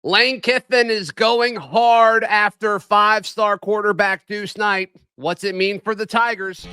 Lane Kiffin is going hard after five-star quarterback Deuce Night. What's it mean for the Tigers?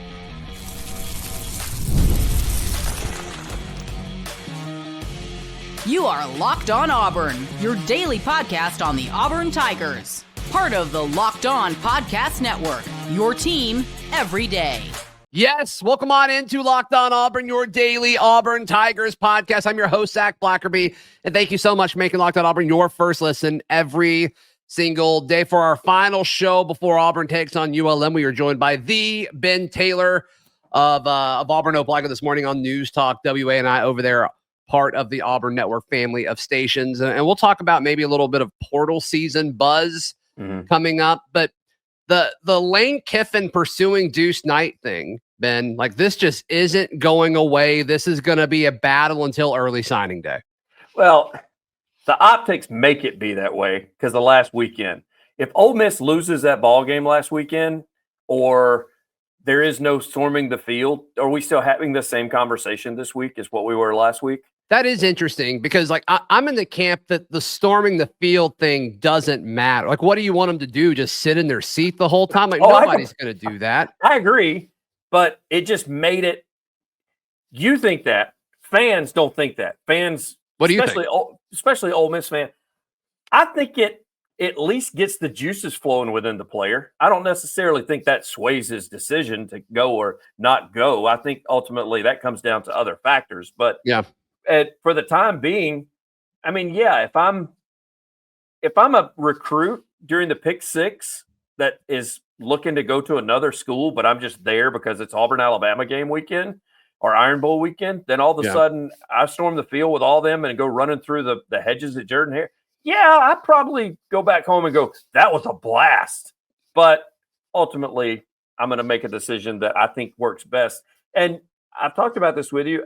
You are Locked On Auburn, your daily podcast on the Auburn Tigers. Part of the Locked On Podcast Network, your team every day. Yes, welcome on into Locked On Auburn, your daily Auburn Tigers podcast. I'm your host, Zach Blackerby, and thank you so much for making Locked On Auburn your first listen every single day. For our final show before Auburn takes on ULM, we are joined by the Ben Taylor of Auburn Opelika this morning on News Talk WANI over there, part of the Auburn Network family of stations. And we'll talk about maybe a little bit of portal season buzz coming up, but the Lane Kiffin pursuing Deuce Night thing, Ben, like this just isn't going away. This is going to be a battle until early signing day. Well, the optics make it be that way because the last weekend, if Ole Miss loses that ball game last weekend, or there is no storming the field, are we still having the same conversation this week as what we were last week? That is interesting because, like, I'm in the camp that the storming the field thing doesn't matter. Like, what do you want them to do? Just sit in their seat the whole time? Like, nobody's going to do that. I agree, but it just made it. You think that. Fans don't think that. Fans, what do you think? Especially Ole Miss fans, I think it at least gets the juices flowing within the player. I don't necessarily think that sways his decision to go or not go. I think ultimately that comes down to other factors. But yeah. For the time being, I mean, yeah, if I'm a recruit during the pick six that is looking to go to another school, but I'm just there because it's Auburn, Alabama game weekend or Iron Bowl weekend, then all of a sudden I storm the field with all them and go running through the hedges at Jordan Hare. Yeah, I'd probably go back home and go, that was a blast. But ultimately, I'm going to make a decision that I think works best. And I've talked about this with you.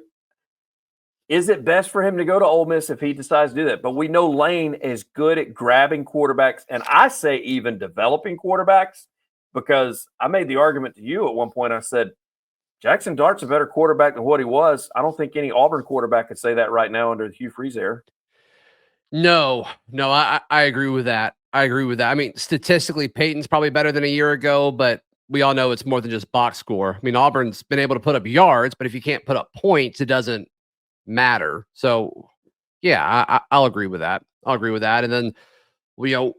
Is it best for him to go to Ole Miss if he decides to do that? But we know Lane is good at grabbing quarterbacks, and I say even developing quarterbacks, because I made the argument to you at one point. I said, Jackson Dart's a better quarterback than what he was. I don't think any Auburn quarterback could say that right now under the Hugh Freeze era. No, I agree with that. I mean, statistically, Peyton's probably better than a year ago, but we all know it's more than just box score. I mean, Auburn's been able to put up yards, but if you can't put up points, it doesn't matter. So yeah, I'll agree with that. And then we don't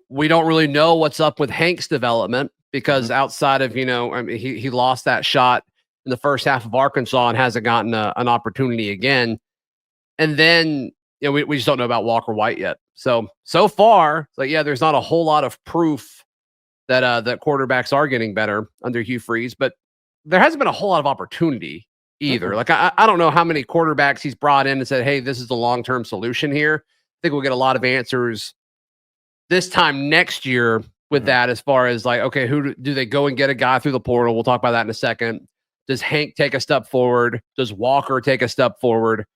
really know what's up with Hank's development because outside of, I mean, he lost that shot in the first half of Arkansas and hasn't gotten an opportunity again. And then, we just don't know about Walker White yet. So far, like, there's not a whole lot of proof that that quarterbacks are getting better under Hugh Freeze, but there hasn't been a whole lot of opportunity either. Like, I don't know how many quarterbacks he's brought in and said, hey, this is the long-term solution here. I think we'll get a lot of answers this time next year with that, as far as like, okay, who do they go and get a guy through the portal? We'll talk about that in a second. Does Hank take a step forward? Does Walker take a step forward?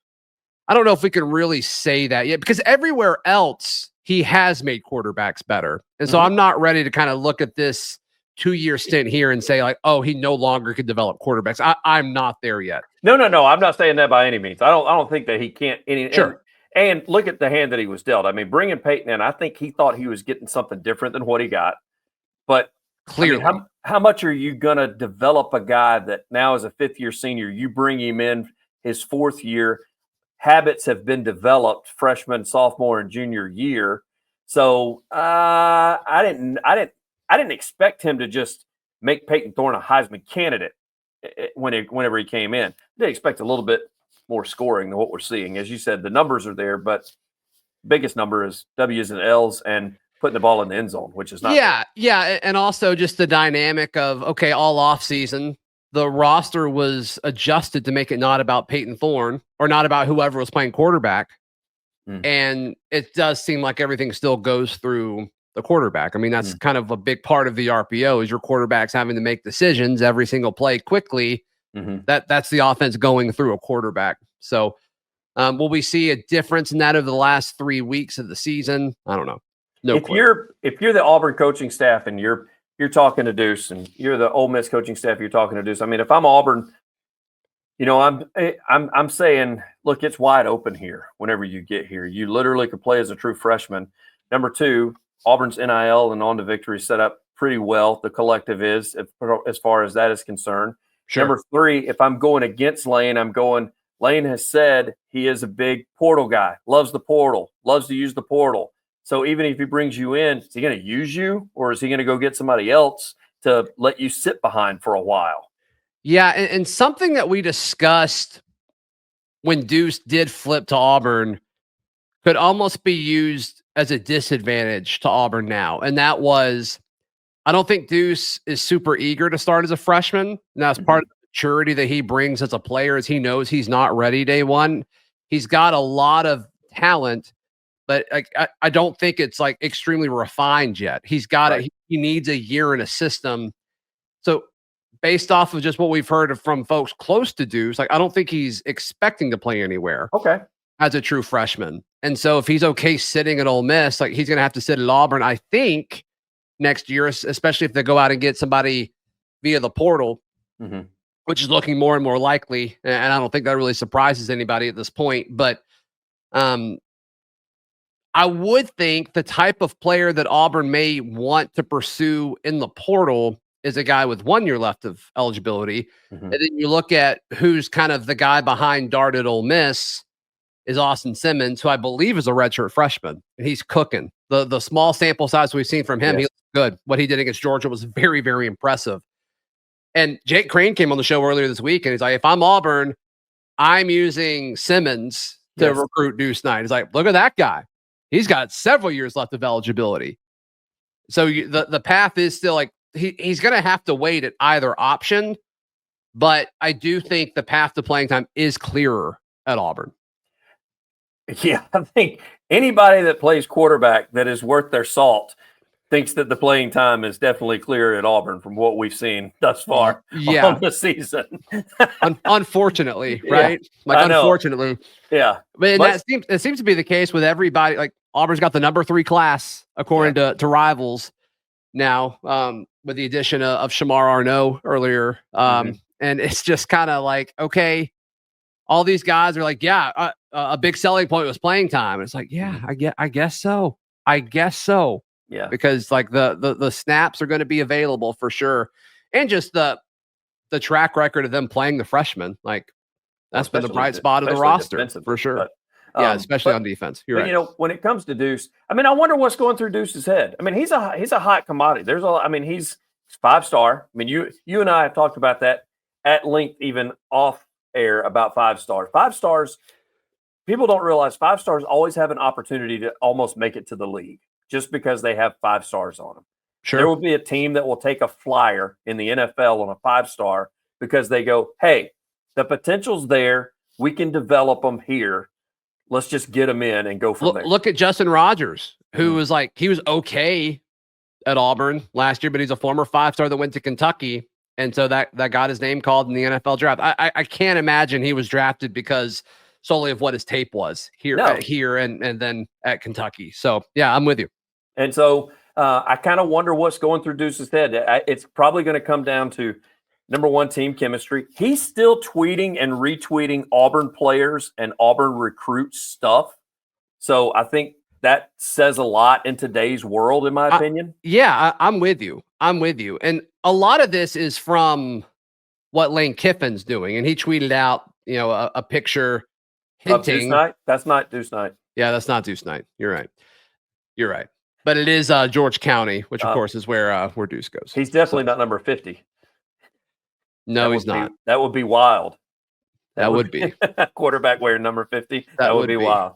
I don't know if we can really say that yet, because everywhere else he has made quarterbacks better. And so I'm not ready to kind of look at this 2-year stint here and say like, oh, he no longer could develop quarterbacks. I'm not there yet. No. I'm not saying that by any means. I don't think that he can't. Sure. And look at the hand that he was dealt. I mean, bringing Peyton in, I think he thought he was getting something different than what he got. But clearly, I mean, how much are you going to develop a guy that now is a fifth-year senior? You bring him in his fourth year. Habits have been developed freshman, sophomore, and junior year. So I didn't expect him to just make Peyton Thorne a Heisman candidate whenever he came in. I did expect a little bit more scoring than what we're seeing. As you said, the numbers are there, but biggest number is W's and L's and putting the ball in the end zone, which is not. Yeah. And also just the dynamic of, okay, all off season, the roster was adjusted to make it not about Peyton Thorne or not about whoever was playing quarterback. And it does seem like everything still goes through the quarterback. I mean, that's kind of a big part of the RPO is your quarterbacks having to make decisions every single play quickly. That's the offense going through a quarterback. So will we see a difference in that over the last 3 weeks of the season? I don't know. If you're the Auburn coaching staff and you're talking to Deuce, and you're the Ole Miss coaching staff, you're talking to Deuce. I mean, if I'm Auburn, I'm saying, look, it's wide open here. Whenever you get here, you literally could play as a true freshman. Number two, Auburn's NIL and on to victory set up pretty well. The collective is, as far as that is concerned. Sure. Number three, if I'm going against Lane, Lane has said he is a big portal guy, loves the portal, loves to use the portal. So even if he brings you in, is he going to use you, or is he going to go get somebody else to let you sit behind for a while? Yeah, and something that we discussed when Deuce did flip to Auburn could almost be used as a disadvantage to Auburn now. And that was, I don't think Deuce is super eager to start as a freshman. And that's part of the maturity that he brings as a player, is he knows he's not ready day one. He's got a lot of talent, but I don't think it's like extremely refined yet. He's got it. He needs a year in a system. So based off of just what we've heard from folks close to Deuce, like I don't think he's expecting to play anywhere. Okay. As a true freshman. And so if he's okay sitting at Ole Miss, like he's going to have to sit at Auburn, I think, next year, especially if they go out and get somebody via the portal, which is looking more and more likely. And I don't think that really surprises anybody at this point. But I would think the type of player that Auburn may want to pursue in the portal is a guy with 1 year left of eligibility. And then you look at who's kind of the guy behind Dart at Ole Miss is Austin Simmons, who I believe is a redshirt freshman, and he's cooking. The small sample size we've seen from him, he looks good. What he did against Georgia was very, very impressive. And Jake Crane came on the show earlier this week, and he's like, if I'm Auburn, I'm using Simmons to recruit Deuce Night. He's like, look at that guy. He's got several years left of eligibility. So the path is still like, he's going to have to wait at either option, but I do think the path to playing time is clearer at Auburn. Yeah, I think anybody that plays quarterback that is worth their salt thinks that the playing time is definitely clear at Auburn from what we've seen thus far on the season. Unfortunately, right? Like, unfortunately. Yeah. But that seems to be the case with everybody. Like, Auburn's got the number 3 class, according to Rivals now, with the addition of Shamar Arnaud earlier. And it's just kind of like, okay, all these guys are like, a big selling point was playing time. It's like, I guess so. Yeah. Because like the snaps are going to be available for sure. And just the track record of them playing the freshmen, like that's been the bright spot of the roster for sure. But, especially on defense. You're right. You know, when it comes to Deuce, I mean, I wonder what's going through Deuce's head. I mean, he's a hot commodity. He's 5-star. I mean, you and I have talked about that at length, even off air, about 5-stars. 5 stars, people don't realize 5 stars always have an opportunity to almost make it to the league just because they have 5 stars on them. Sure. There will be a team that will take a flyer in the NFL on a 5-star because they go, hey, the potential's there. We can develop them here. Let's just get them in and go from there. Look at Justin Rogers, who was like, he was okay at Auburn last year, but he's a former 5-star that went to Kentucky. And so that got his name called in the NFL draft. I can't imagine he was drafted because solely of what his tape was here and then at Kentucky. So, yeah, I'm with you. And so I kind of wonder what's going through Deuce's head. It's probably going to come down to, number one, team chemistry. He's still tweeting and retweeting Auburn players and Auburn recruits stuff. So I think that says a lot in today's world, in my opinion. I'm with you. And a lot of this is from what Lane Kiffin's doing. And he tweeted out, a picture hinting. Deuce Night? That's not Deuce Night. Yeah, that's not Deuce Night. You're right. But it is George County, which of course is where Deuce goes. He's definitely not number 50. No, he's not. That would be wild. That would be. Quarterback wearing number 50. That would be wild.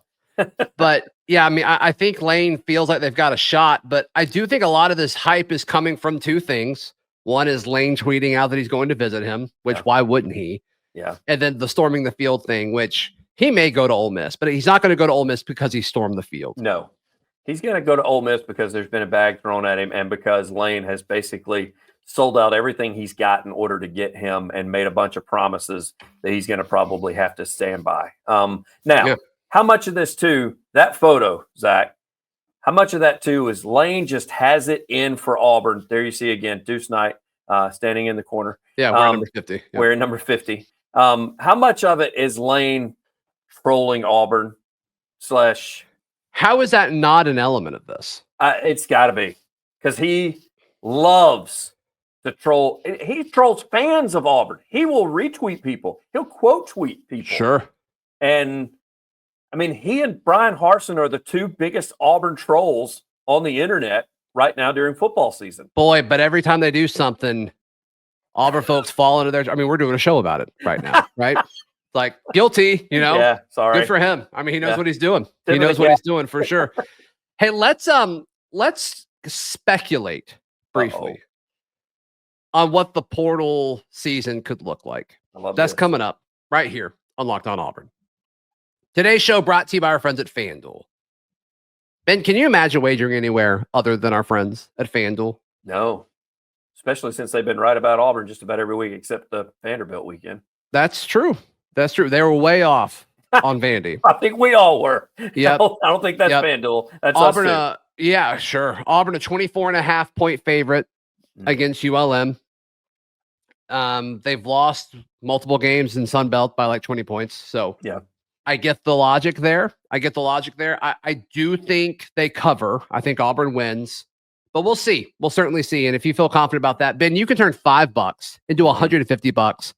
But yeah, I mean, I think Lane feels like they've got a shot, but I do think a lot of this hype is coming from 2 things. One is Lane tweeting out that he's going to visit him, which why wouldn't he? Yeah. And then the storming the field thing, which he may go to Ole Miss, but he's not going to go to Ole Miss because he stormed the field. No, he's going to go to Ole Miss because there's been a bag thrown at him and because Lane has basically sold out everything he's got in order to get him and made a bunch of promises that he's going to probably have to stand by. How much of this too, that photo, Zach, how much of that too is Lane just has it in for Auburn? There you see again, Deuce Night standing in the corner. Yeah, wearing number 50. Yep. Wearing number 50. How much of it is Lane trolling Auburn / How is that not an element of this? It's got to be, because he loves to troll. He trolls fans of Auburn. He will retweet people. He'll quote tweet people. Sure. And I mean, he and Brian Harsin are the two biggest Auburn trolls on the internet right now during football season. Boy, but every time they do something, Auburn folks fall into their. I mean, we're doing a show about it right now, right? Like guilty, Yeah, sorry. Good for him. I mean, he knows what he's doing. He knows what he's doing for sure. Hey, let's speculate briefly on what the portal season could look like. That's coming up right here on Locked On Auburn. Today's show brought to you by our friends at FanDuel. Ben, can you imagine wagering anywhere other than our friends at FanDuel? No, especially since they've been right about Auburn just about every week except the Vanderbilt weekend. That's true. That's true. They were way off on Vandy. I think we all were. Yeah, I don't think that's FanDuel. That's Auburn. Yeah, sure. Auburn, a 24.5 point favorite against ULM. They've lost multiple games in Sun Belt by like 20 points. So yeah, I get the logic there. I do think they cover. I think Auburn wins, but we'll see. We'll certainly see. And if you feel confident about that, Ben, you can turn $5 into $150.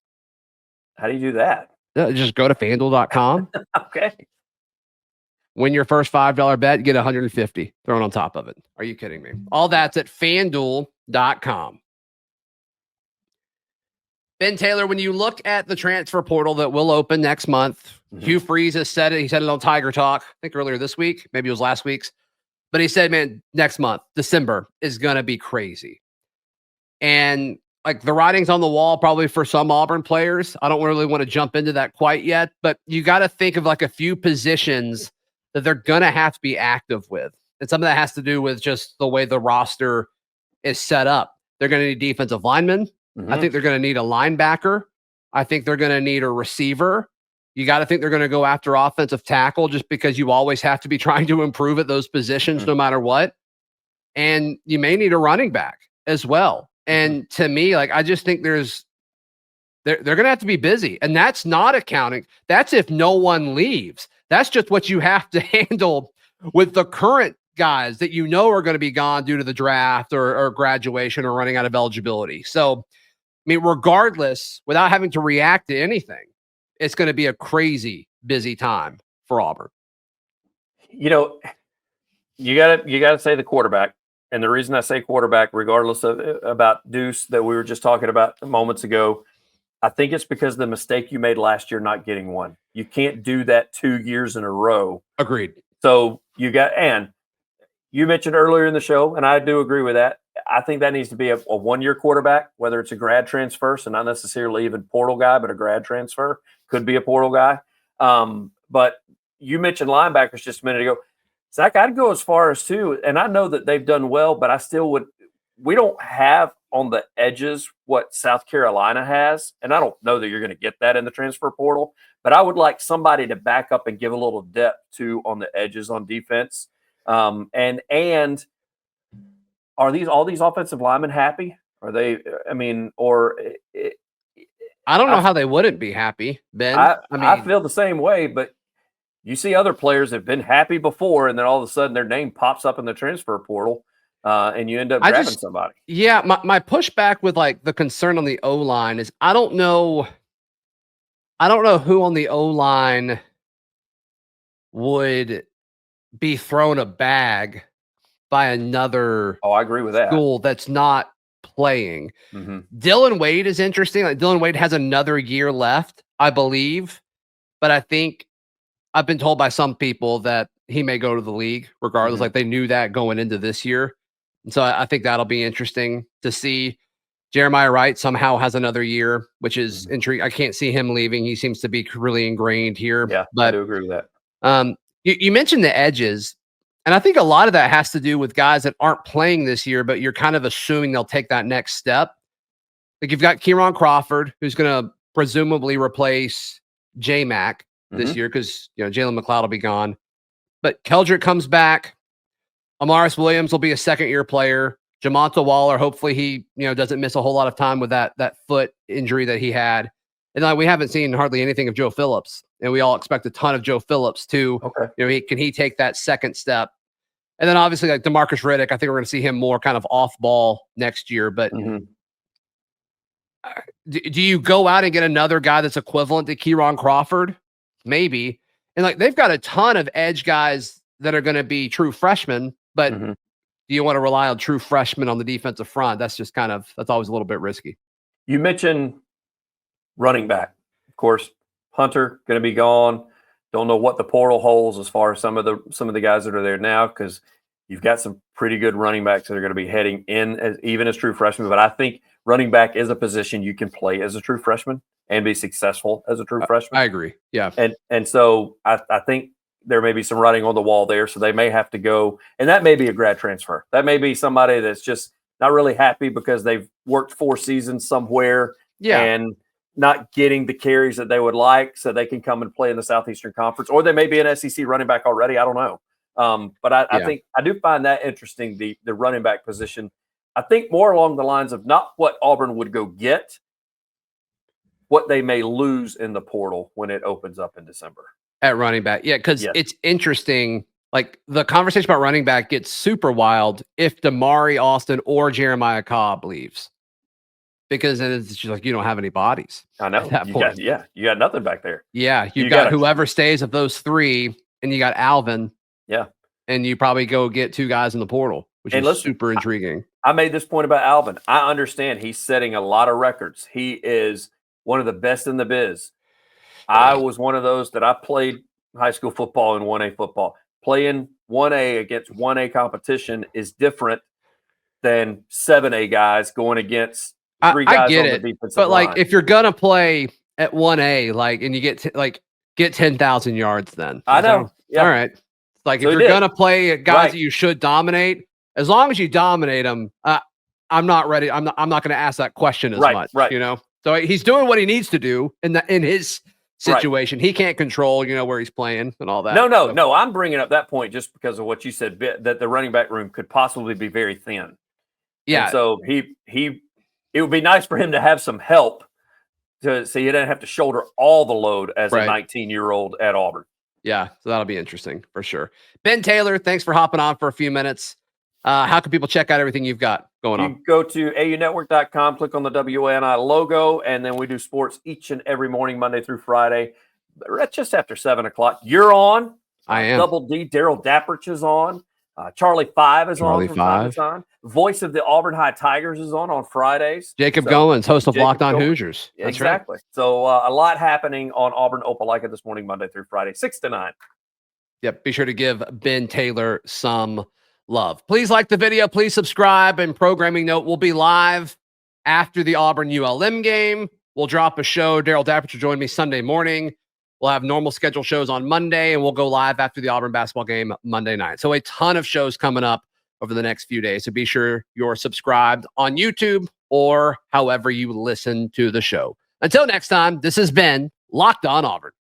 How do you do that? Just go to FanDuel.com. Okay. Win your first $5 bet, get $150 thrown on top of it. Are you kidding me? All that's at FanDuel.com. Ben Taylor, when you look at the transfer portal that will open next month, Hugh Freeze has said it. He said it on Tiger Talk, I think earlier this week. Maybe it was last week's. But he said, man, next month, December, is going to be crazy. And like the writing's on the wall probably for some Auburn players. I don't really want to jump into that quite yet, but you got to think of like a few positions that they're going to have to be active with. And some of that has to do with just the way the roster is set up. They're going to need defensive linemen. I think they're going to need a linebacker. I think they're going to need a receiver. You got to think they're going to go after offensive tackle just because you always have to be trying to improve at those positions no matter what. And you may need a running back as well. And to me, like, I just think they're going to have to be busy. And that's not accounting. That's if no one leaves. That's just what you have to handle with the current guys that you know are going to be gone due to the draft or graduation or running out of eligibility. So, I mean, regardless, without having to react to anything, it's going to be a crazy busy time for Auburn. You know, you gotta say the quarterback. And the reason I say quarterback, regardless of about Deuce that we were just talking about moments ago, I think it's because of the mistake you made last year not getting one. You can't do that 2 years in a row. Agreed. So and you mentioned earlier in the show, and I do agree with that. I think that needs to be a 1-year quarterback, whether it's a grad transfer, so not necessarily even portal guy, but a grad transfer. Could be a portal guy. But you mentioned linebackers just a minute ago. Zach, I'd go as far as too, and I know that they've done well, but I still would. We don't have on the edges what South Carolina has, and I don't know that you're going to get that in the transfer portal, but I would like somebody to back up and give a little depth to on the edges on defense. And are all these offensive linemen happy? Are they? I mean, I don't know how they wouldn't be happy, Ben. I feel the same way, but you see other players have been happy before, and then all of a sudden their name pops up in the transfer portal, and you end up grabbing somebody. Yeah, my pushback with like the concern on the O-line is I don't know who on the O-line would be thrown a bag by another I agree with that. School that's not playing. Dylan Wade is interesting. Like Dylan Wade has another year left, I believe, but I think I've been told by some people that he may go to the league regardless. Like they knew that going into this year. And so I think that'll be interesting to see. Jeremiah Wright somehow has another year, which is intriguing. I can't see him leaving. He seems to be really ingrained here. Yeah, but I do agree with that. You mentioned the edges, and I think a lot of that has to do with guys that aren't playing this year, but you're kind of assuming they'll take that next step. Like you've got Kieran Crawford, who's going to presumably replace J-Mac this year because Jalen McLeod will be gone. But Keldrick comes back. Amaris Williams will be a second-year player. Jamonta Waller, hopefully he doesn't miss a whole lot of time with that foot injury that he had. And we haven't seen hardly anything of Joe Phillips, and we all expect a ton of Joe Phillips too. Okay. Can he take that second step? And then obviously like DeMarcus Riddick, I think we're going to see him more kind of off ball next year. But do you go out and get another guy that's equivalent to Kieron Crawford? Maybe. And like they've got a ton of edge guys that are going to be true freshmen, but do you want to rely on true freshmen on the defensive front? That's just that's always a little bit risky. You mentioned running back. Of course, Hunter going to be gone. Don't know what the portal holds as far as some of the guys that are there now, because you've got some pretty good running backs that are going to be heading in even as true freshmen. But I think running back is a position you can play as a true freshman and be successful as a true freshman. I agree. Yeah. And so I think there may be some writing on the wall there. So they may have to go, and that may be a grad transfer. That may be somebody that's just not really happy because they've worked 4 seasons somewhere and not getting the carries that they would like, so they can come and play in the Southeastern Conference, or they may be an SEC running back already. I don't know. But I think I do find that interesting, the running back position. I think more along the lines of not what Auburn would go get, what they may lose in the portal when it opens up in December. At running back. Yeah, because it's interesting. Like the conversation about running back gets super wild if Damari Austin or Jeremiah Cobb leaves. Because then it's just like you don't have any bodies. I know. You got nothing back there. Yeah, you got whoever stays of those 3, and you got Alvin. Yeah. And you probably go get 2 guys in the portal, which is super intriguing. I made this point about Alvin. I understand he's setting a lot of records. He is one of the best in the biz. I was one of those that I played high school football and 1A football. Playing 1A against 1A competition is different than 7A guys going against 3 guys I get on the it, defensive but line. like if you're gonna play at 1A, like, and you get 10,000 yards, then I know. All right, like if you're gonna play at guys that you should dominate, as long as you dominate them, I'm not ready. I'm not going to ask that question as much. Right. You know, so he's doing what he needs to do in his situation. He can't control, where he's playing and all that. No. I'm bringing up that point just because of what you said, that the running back room could possibly be very thin. Yeah. And so it would be nice for him to have some help so he didn't have to shoulder all the load as a 19-year-old at Auburn. Yeah, so that'll be interesting for sure. Ben Taylor, thanks for hopping on for a few minutes. How can people check out everything you've got going on? You go to aunetwork.com, click on the WNI logo, and then we do sports each and every morning, Monday through Friday, just after 7 o'clock. You're on. I am. Double D, Daryl Dapprich is on. Charlie 5 is on from time to time. Voice of the Auburn High Tigers is on Fridays. Jacob Goins, host of Locked On Hoosiers. That's exactly. Right. So a lot happening on Auburn Opelika this morning, Monday through Friday, 6 to 9. Yep. Be sure to give Ben Taylor some love. Please like the video. Please subscribe. And programming note, we'll be live after the Auburn ULM game. We'll drop a show. Daryl Dapprich will join me Sunday morning. We'll have normal schedule shows on Monday, and we'll go live after the Auburn basketball game Monday night. So a ton of shows coming up over the next few days. So be sure you're subscribed on YouTube or however you listen to the show. Until next time, this has been Locked On Auburn.